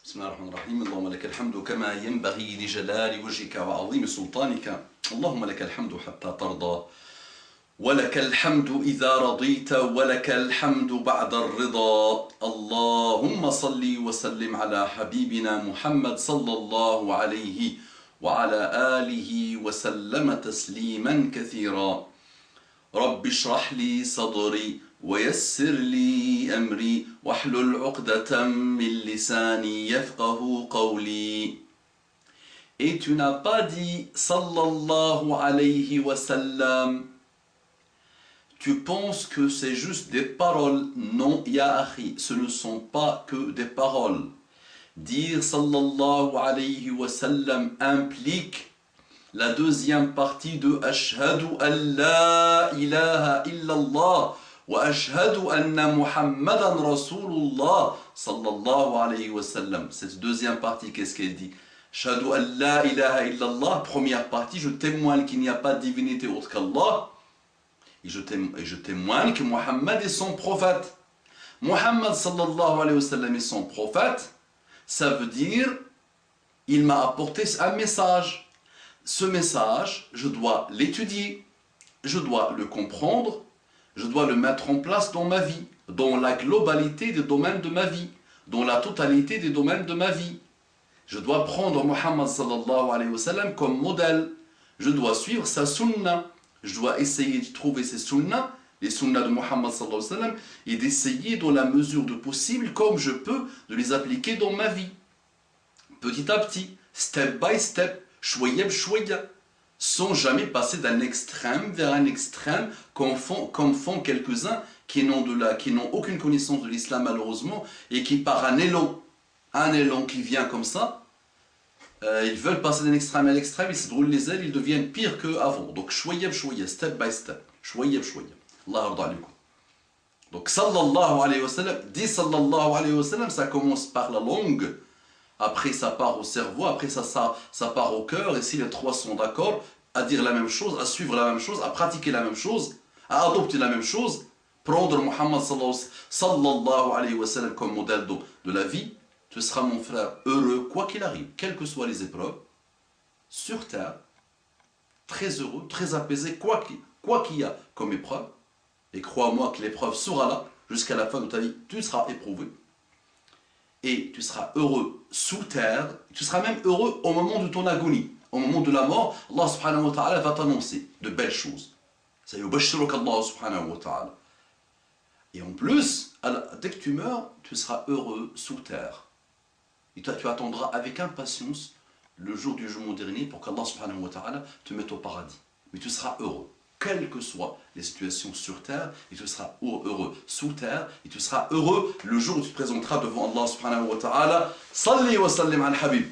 بسم الله الرحمن الرحيم. اللهم لك الحمد كما ينبغي لجلال وجهك وعظيم سلطانك. اللهم لك الحمد حتى ترضى، ولك الحمد إذا رضيت، ولك الحمد بعد الرضا. اللهم صل وسلم على حبيبنا محمد صلى الله عليه وعلى آله وسلم تسليما كثيرا. رب اشرح لي صدري ويسر لي أمري واحلل عقدة من لساني يفقه قولي. Et tu n'as pas dit sallallahu alayhi wa sallam. Tu penses que c'est juste des paroles. Non, ya akhi, ce ne sont pas que des paroles. Dire sallallahu alayhi wa sallam implique la deuxième partie de Ashhadu an la ilaha illallah wa ashhadu anna Muhammadan Rasulullah sallallahu alayhi wa sallam. Cette deuxième partie, qu'est-ce qu'elle dit? Ashhadu an la ilaha illallah, première partie, je témoigne qu'il n'y a pas de divinité autre qu'Allah. Et je témoigne que Muhammad est son prophète. Muhammad sallallahu alayhi wa sallam est son prophète. Ça veut dire, il m'a apporté un message. Ce message, je dois l'étudier, je dois le comprendre, je dois le mettre en place dans ma vie, dans la globalité des domaines de ma vie, dans la totalité des domaines de ma vie. Je dois prendre Muhammad sallallahu alayhi wa sallam comme modèle. Je dois suivre sa sunna. Je dois essayer de trouver ces sunnas, les sunnas de Muhammad sallallahu alayhi wa sallam, et d'essayer dans la mesure de possible, comme je peux, de les appliquer dans ma vie. Petit à petit, step by step, chouïa b'chouïa, sans jamais passer d'un extrême vers un extrême, comme font quelques-uns qui n'ont aucune connaissance de l'islam malheureusement, et qui par un élan qui vient comme ça, ils veulent passer d'un extrême à l'extrême, ils se brûlent les ailes, ils deviennent pires qu'avant. Donc, chouïa b'chouïa, step by step, chouïa b'chouïa. Allah arda alaykum. Donc, sallallahu alayhi wa sallam, dit sallallahu alayhi wa sallam, ça commence par la langue, après ça part au cerveau, après ça part au cœur, et si les trois sont d'accord, à dire la même chose, à suivre la même chose, à pratiquer la même chose, à adopter la même chose, prendre Muhammad sallallahu alayhi wa sallam comme modèle de la vie, tu seras mon frère heureux quoi qu'il arrive, quelles que soient les épreuves, sur terre, très heureux, très apaisé, quoi qu'il y a comme épreuve, et crois-moi que l'épreuve sera là, jusqu'à la fin de ta vie, tu seras éprouvé, et tu seras heureux sous terre, tu seras même heureux au moment de ton agonie, au moment de la mort, Allah subhanahu wa ta'ala va t'annoncer de belles choses. Sayubashshiruka Allah subhanahu wa ta'ala. Et en plus, dès que tu meurs, tu seras heureux sous terre. Et toi, tu attendras avec impatience le jour du jugement dernier pour qu'Allah subhanahu wa ta'ala te mette au paradis. Mais tu seras heureux, quelles que soient les situations sur terre, et tu seras heureux sous terre, et tu seras heureux le jour où tu te présenteras devant Allah subhanahu wa ta'ala. Salli wa sallim al habib.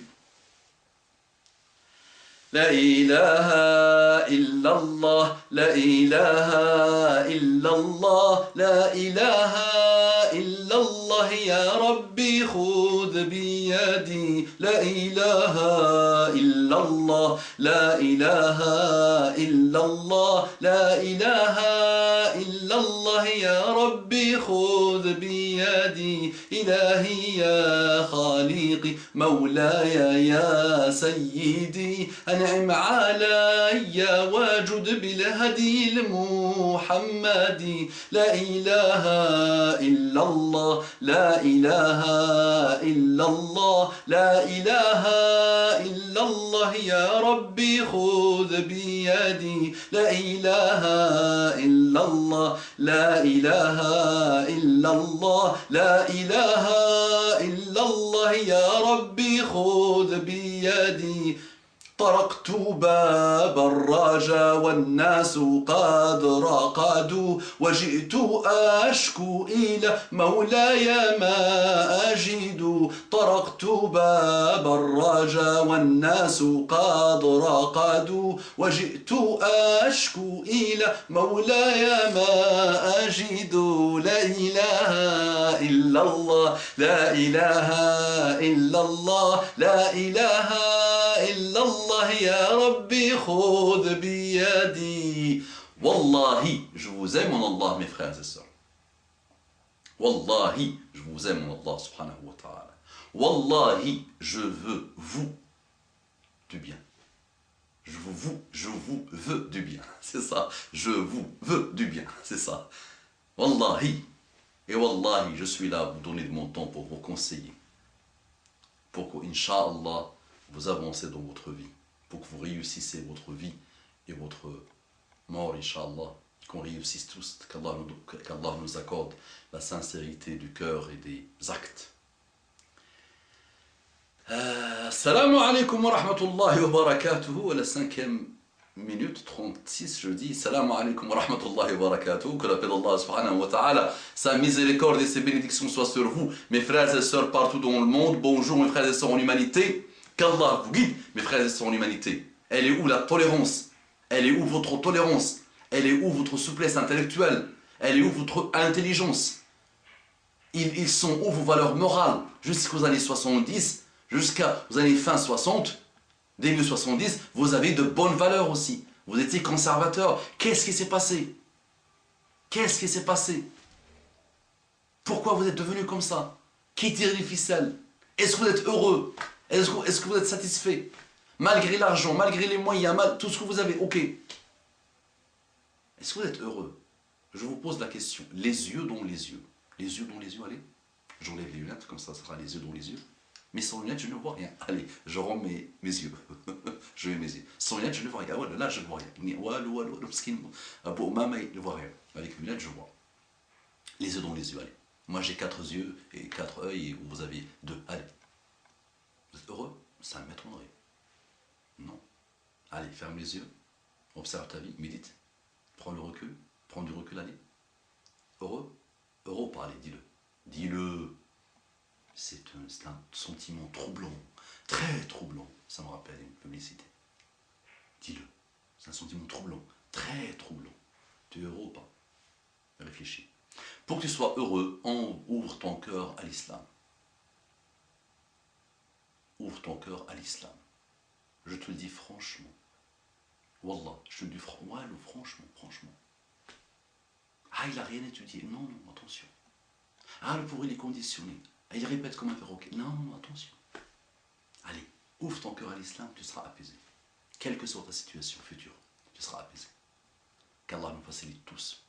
La ilaha illallah, la ilaha illallah, la ilaha illallah, ya Rabbi khudh biyadi. La ilaha illallah, la ilaha illallah, la ilaha illallah, ya Rabbi khudh biyadi. Ilahi ya khaliqi, mawlaya ya sayyidi. أنعم علي واجد بالهدي المحمدي. لا إله إلا الله، لا إله إلا الله، لا إله إلا الله، يا ربي خذ بيدي. لا إله إلا الله، لا إله إلا الله، لا إله إلا الله، يا ربي خذ بيدي. طرقت باب الرجا والناس قد رقدوا، وجئت أشكو إلى مولاي ما أجد. طرقت باب الرجا والناس قد رقدوا، وجئت أشكو إلى مولاي ما أجد. لا إله إلا الله، لا إله إلا الله، لا إله إلا الله، يا ربي خذ بيدي. Wallahi, je vous aime en Allah, mes frères et sœurs. Wallahi, je vous aime en Allah subhanahu wa ta'ala. Wallahi, je veux vous du bien. Je vous veux du bien. C'est ça. Je vous veux du bien. C'est ça. Wallahi. Et Wallahi, je suis là à vous donner de mon temps pour vous conseiller. Pour que, Inch'Allah, vous avancez dans votre vie. Pour que vous réussissez votre vie et votre mort, Inch'Allah. Qu'on réussisse tous, qu'Allah nous accorde la sincérité du cœur et des actes. Assalamu alaikum wa rahmatullahi wa barakatuhu. À la 5e minute 36, je dis Assalamu alaikum wa rahmatullahi wa barakatuhu. Que la paix d'Allah subhanahu wa ta'ala, sa miséricorde et ses bénédictions soient sur vous, mes frères et sœurs partout dans le monde. Bonjour mes frères et sœurs en humanité. Qu'Allah vous guide, mes frères et sœurs en humanité. Elle est où la tolérance? Elle est où votre tolérance? Elle est où votre souplesse intellectuelle? Elle est où votre intelligence? Ils sont où vos valeurs morales? Jusqu'aux années 70, jusqu'aux années fin 60, début 70, vous avez de bonnes valeurs aussi. Vous étiez conservateur. Qu'est-ce qui s'est passé? Qu'est-ce qui s'est passé? Pourquoi vous êtes devenu comme ça? Qui tire les ficelles? Est-ce que vous êtes heureux? Est-ce que vous êtes satisfait? Malgré l'argent, malgré les moyens, tout ce que vous avez, ok. Est-ce que vous êtes heureux? Je vous pose la question. Les yeux dans les yeux. Les yeux dans les yeux, allez. J'enlève les lunettes, comme ça sera les yeux dans les yeux. Mais sans lunettes, je ne vois rien. Allez, je rends mes yeux. Je mets mes yeux. Sans lunettes, je ne vois rien. Ah, là, je ne vois rien. Il ne voit rien. Avec les lunettes, je vois. Les yeux dans les yeux, allez. Moi, j'ai 4 yeux et 4 œils, et vous avez 2. Allez. Vous êtes heureux? Ça m'étonnerait. Non. Allez, ferme les yeux. Observe ta vie. Médite. Prends le recul. Prends du recul, allez. Heureux? Heureux ou pas? Allez, dis-le. Dis-le. C'est un sentiment troublant, très troublant. Ça me rappelle une publicité. Dis-le. C'est un sentiment troublant, très troublant. Tu es heureux ou pas? Réfléchis. Pour que tu sois heureux, ouvre ton cœur à l'islam. Ouvre ton cœur à l'islam. Je te le dis franchement. Wallah, je te le dis franchement. Ah, il n'a rien étudié. Non, non, attention. Ah, le pourri, il est conditionné. Il répète comme un perroquet. Non, non, attention. Allez, ouvre ton cœur à l'islam, tu seras apaisé. Quelle que soit ta situation future, tu seras apaisé. Qu'Allah nous facilite tous.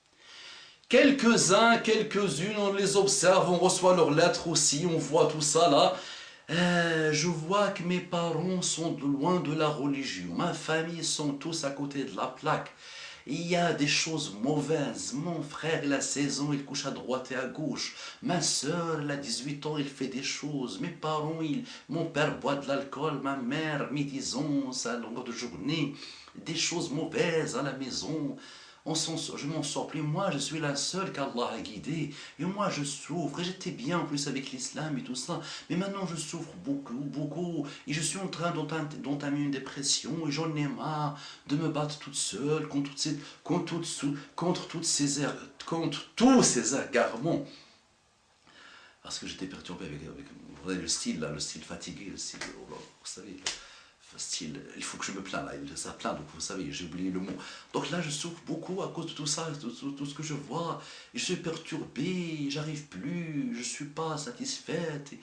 Quelques-uns, quelques-unes, on les observe, on reçoit leurs lettres aussi, on voit tout ça là. Je vois que mes parents sont loin de la religion. Ma famille sont tous à côté de la plaque. Il y a des choses mauvaises. Mon frère, il a 16 ans, il couche à droite et à gauche. Ma soeur, elle a 18 ans, il fait des choses. Mes parents, mon père boit de l'alcool, ma mère, médisance à longueur de journée. Des choses mauvaises à la maison. Je m'en sors plus. Moi, je suis la seule qu'Allah a guidée. Et moi, je souffre. Et j'étais bien en plus avec l'islam et tout ça. Mais maintenant, je souffre beaucoup. Et je suis en train d'entamer une dépression. Et j'en ai marre de me battre toute seule contre tous ces égarements. Parce que j'étais perturbé avec vous voyez, le style fatigué, le style, oh là, vous savez... Style, il faut que je me plains là, ça plaint, donc vous savez, j'ai oublié le mot. Donc là, je souffre beaucoup à cause de tout ça, tout ce que je vois. Je suis perturbé, j'arrive plus, je suis pas satisfaite.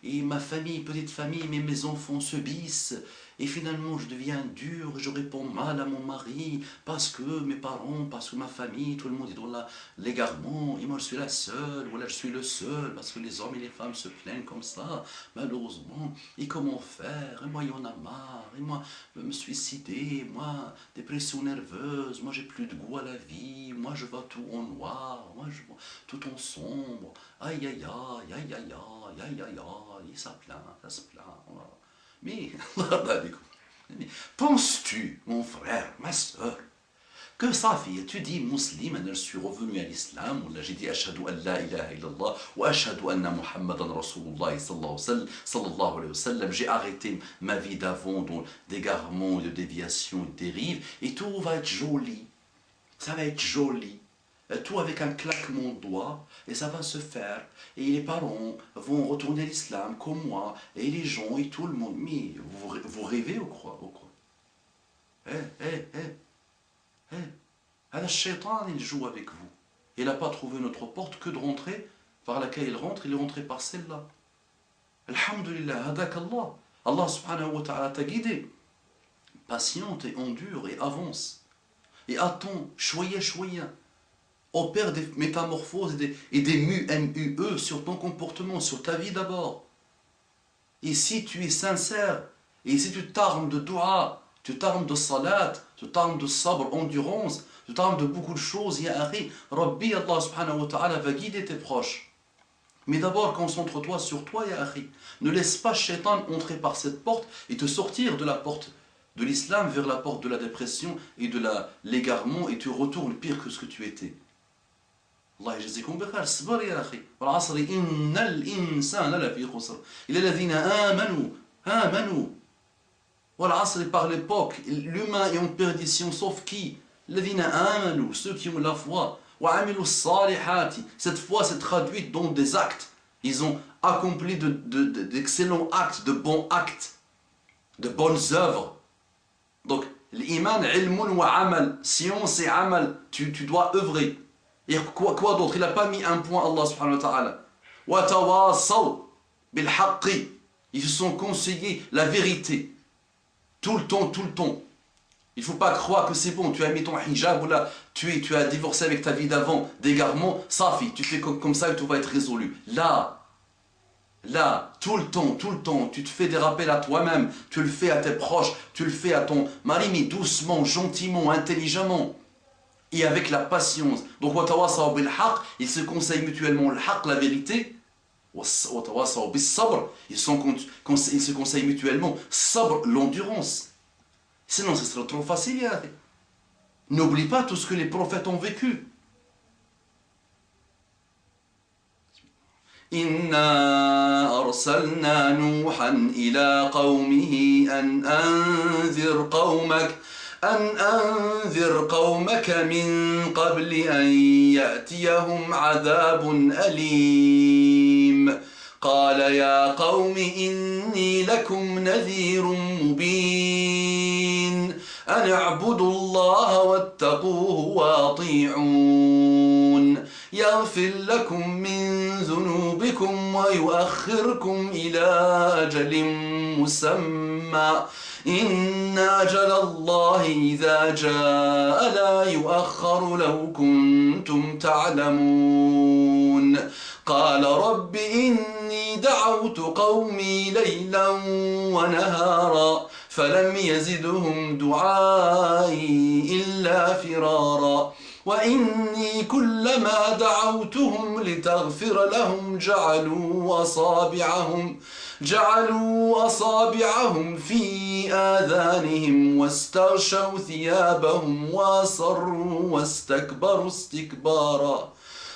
Et ma famille, petite famille, mes enfants se bissent. Et finalement, je deviens dur, et je réponds mal à mon mari, parce que mes parents, parce que ma famille, tout le monde est dans l'égarement, et moi je suis la seule, voilà, je suis le seul, parce que les hommes et les femmes se plaignent comme ça, malheureusement. Et comment faire? Et moi, il y en a marre, et moi, je me suicider, moi, dépression nerveuse, moi, j'ai plus de goût à la vie, moi, je vois tout en noir, moi, je vois tout en sombre, aïe, aïe, aïe, aïe, aïe, aïe, aïe, aïe, aïe, ça se plaint, voilà. Mais, penses-tu, mon frère, ma soeur, que ça fait, tu dis musulmane, je suis revenu à l'islam, ou là j'ai dit ashhadu an la ilaha illallah, ou ashhadu anna muhammadan rasulullah sallallahu alayhi wa sallam, j'ai arrêté ma vie d'avant dans d'égarements, de déviations, de dérives, et tout va être joli, ça va être joli. Tout avec un claquement de doigts, et ça va se faire. Et les parents vont retourner à l'islam comme moi, et les gens, et tout le monde. Mais vous rêvez ou quoi? Le shaitan, il joue avec vous. Il n'a pas trouvé notre porte que de rentrer par laquelle il rentre, il est rentré par celle-là. Alhamdulillah, hadak Allah. Allah subhanahu wa ta'ala t'a guidé. Patiente et endure et avance. Et attends, choya choya. Opère des métamorphoses et des MUE sur ton comportement, sur ta vie d'abord. Et si tu es sincère, et si tu t'armes de dua, tu t'armes de salat, tu t'armes de sabre, endurance, tu t'armes de beaucoup de choses, ya akhi, Rabbi Allah subhanahu wa ta'ala va guider tes proches. Mais d'abord, concentre-toi sur toi, ya akhi. Ne laisse pas Shaitan entrer par cette porte et te sortir de la porte de l'islam vers la porte de la dépression et de l'égarement, et tu retournes pire que ce que tu étais. Allah yajzikum bi khair, sabr ya akhi. Wal 'asri innal insana lafi khusr. Illa alladhina amanu. Wal 'asri, par l'époque, l'humain est en perdition, sauf qui? Alladhina amanu, ceux qui ont la foi. Wa 'amilu s-salihati. Cette foi s'est traduite dans des actes. Ils ont accompli d'excellents actes, de bons actes, de bonnes œuvres. Donc, l'iman, ilmun wa amal, science et amal, tu dois œuvrer. Et quoi d'autre? Il n'a pas mis un point, Allah subhanahu wa ta'ala. Wa tawasaw bil haqqi. Ils se sont conseillés la vérité. Tout le temps. Il ne faut pas croire que c'est bon, tu as mis ton hijab, ou là, tu as divorcé avec ta vie d'avant, d'égarement, safi, tu fais comme ça et tout va être résolu. Là, tout le temps, tu te fais des rappels à toi-même, tu le fais à tes proches, tu le fais à ton mari, mais doucement, gentiment, intelligemment, et avec la patience. Donc, watawasaw bil haqq, ils se conseillent mutuellement le haqq, la vérité, watawasaw bis sabr, ils se conseillent mutuellement sabr, l'endurance. Sinon, ce serait trop facile. N'oublie pas tout ce que les prophètes ont vécu. Inna arsalna Nuhan ila qawmihi an anzir qawmaka min qabli an ya'tiyahum adhabun alim. قال يا قوم إني لكم نذير مبين أن اعبدوا الله واتقوه وأطيعون يغفر لكم من ذنوبكم ويؤخركم إلى أجل مسمى إن أجل الله إذا جاء لا يؤخر لو كنتم تعلمون قال رب إني دعوت قومي ليلا ونهارا فلم يزدهم دعائي إلا فرارا وإني كلما دعوتهم لتغفر لهم جعلوا أصابعهم في آذانهم واستغشوا ثيابهم وأصروا واستكبروا استكبارا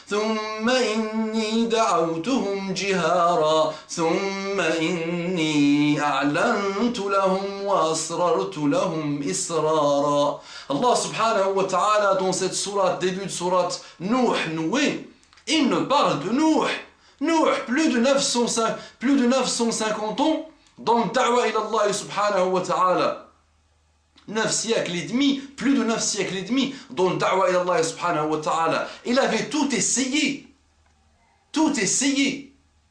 ثم إني دعوتهم جهارا ثم إني أعلنت لهم وأسررت لهم إسرارا. Allah subhanahu wa ta'ala, dans cette sourate, début de sourate Noé, il nous parle de Nuh, plus de 950 ans dans le da'wa ila Allah subhanahu wa ta'ala. 9 siècles et demi, plus de 9 siècles et demi dans le da'wa ila Allah subhanahu wa ta'ala. Il avait tout essayé.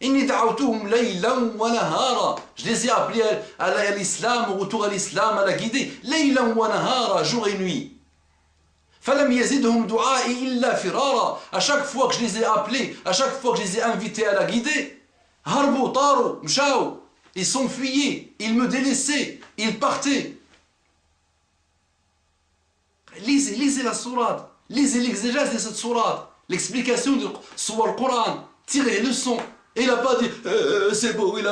Inni da'awtuhum laylan wa nahara. Je les ai appelés à l'islam, au retour à l'islam, à la guider. Laylan wa nahara, jour et nuit. Falam yazidhum du'a'i illa firara. À chaque fois que je les ai appelés, à chaque fois que je les ai invités à la guider, harbu, taru, mshao, ils s'enfuyaient, ils me délaissaient, ils partaient. Lisez la sourate, lisez l'exégèse de cette sourate, l'explication du Coran, tirez les leçons. Et il n'a pas dit c'est beau, ils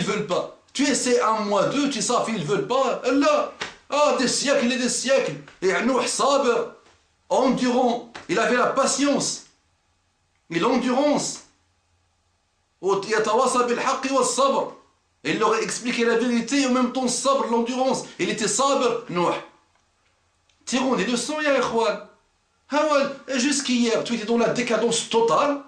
veulent pas. Tu essaies un mois, deux, tu sais, ils veulent pas. Là, des siècles et des siècles. Et Nuh sabr, endurant, il avait la patience et l'endurance. Il leur a expliqué la vérité et en même temps sabr, l'endurance. Il était sabr, Nuh. Tirons des leçons, ya ikhwan. Jusqu'hier, tu étais dans la décadence totale.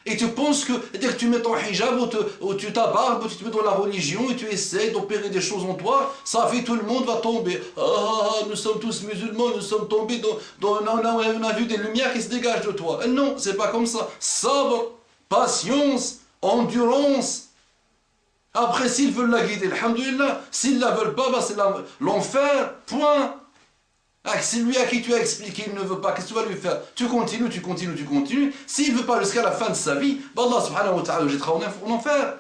Et tu penses que dès que tu mets ton hijab ou tu t'abarbes, ou tu te mets dans la religion et tu essaies d'opérer des choses en toi, ça fait tout le monde va tomber. Nous sommes tous musulmans, nous sommes tombés on a vu des lumières qui se dégagent de toi. Non, c'est pas comme ça. Sabr, patience, endurance. Après, s'ils veulent la guider, alhamdoulilah. S'ils la veulent pas, bah, c'est l'enfer, point. Ah, c'est lui à qui tu as expliqué, il ne veut pas, qu'est-ce que tu vas lui faire? Tu continues, tu continues, tu continues. S'il ne veut pas jusqu'à la fin de sa vie, bah Allah subhanahu wa ta'ala le jettera en enfer.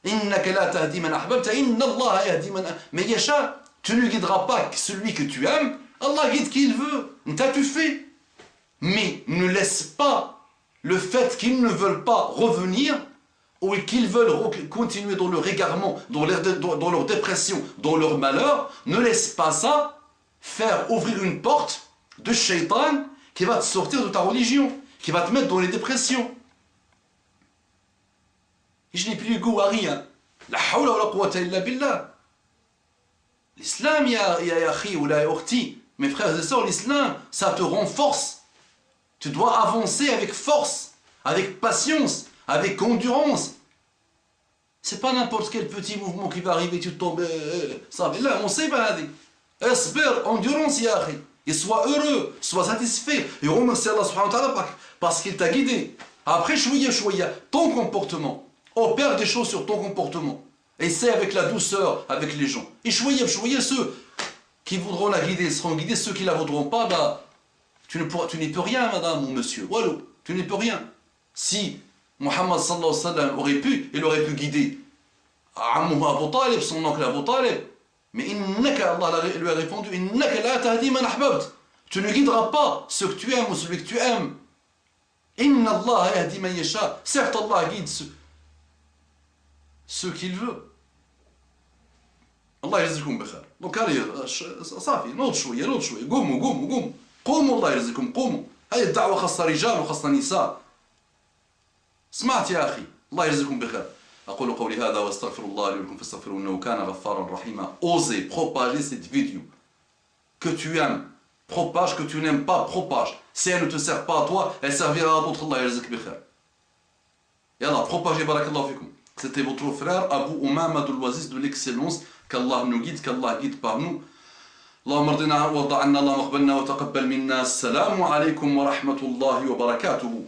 Innaka la tahdi man ahbabta, inna Allah yahdi man yasha. Tu ne guideras pas celui que tu aimes, Allah guide qui il veut. Tu fais. Mais ne laisse pas le fait qu'ils ne veulent pas revenir ou qu'ils veulent continuer dans leur égarement, dans leur dépression, dans leur malheur, ne laisse pas ça faire ouvrir une porte de shaitan qui va te sortir de ta religion, qui va te mettre dans les dépressions. Et je n'ai plus goût à rien. La hawla wa la quwwata illa billah. L'islam, ya akhi ou la ukhti, mes frères et sœurs, l'islam, ça te renforce. Tu dois avancer avec force, avec patience, avec endurance. C'est pas n'importe quel petit mouvement qui va arriver, tu tombes, ça va. Là, on sait pas. Esper, endurance, ya akhi. Et sois heureux, sois satisfait. Et remercie Allah subhanahu wa ta'ala parce qu'il t'a guidé. Après, chouïa, ton comportement. Opère des choses sur ton comportement. Essaie avec la douceur, avec les gens. Et chouïa, ceux qui voudront la guider seront guidés. Ceux qui ne la voudront pas, bah, tu n'y peux rien, madame ou monsieur. Voilà, tu n'y peux rien. Si Muhammad sallallahu alayhi wa sallam aurait pu, il aurait pu guider Ammouh Abu Talib, son oncle Abu Talib. Mais Allah lui a répondu, innaka la tahdi man ahbabt. Tu ne guideras pas ceux que tu aimes ou celui que tu aimes. Inna Allah yahdi man yasha. Certes, Allah guide ceux qu'il veut. Allah يرزقكم بخير. Donc allez, صافي نوض شويه قوموا الله يرزقكم قوموا. هذه الدعوه خاصه رجال وخاصه نساء. سمعت يا اخي الله يرزقكم بخير. أقول قولي هذا واستغفر الله لي ولكم فاستغفروه إنه كان غفارا رحيما. Osez propager cette vidéo. Que tu aimes, propage. Que tu n'aimes pas, propage. Si elle ne te sert pas à toi, elle servira à d'autres. Allah يرزقك بخير. Yallah, propagez, barakallahu fikum. C'était votre frère Abu Umama Abdul-Aziz de l'excellence. Qu'Allah nous guide, qu'Allah guide par nous. اللهم ارضنا وارض عنا اللهم اقبلنا وتقبل منا السلام عليكم ورحمة الله وبركاته.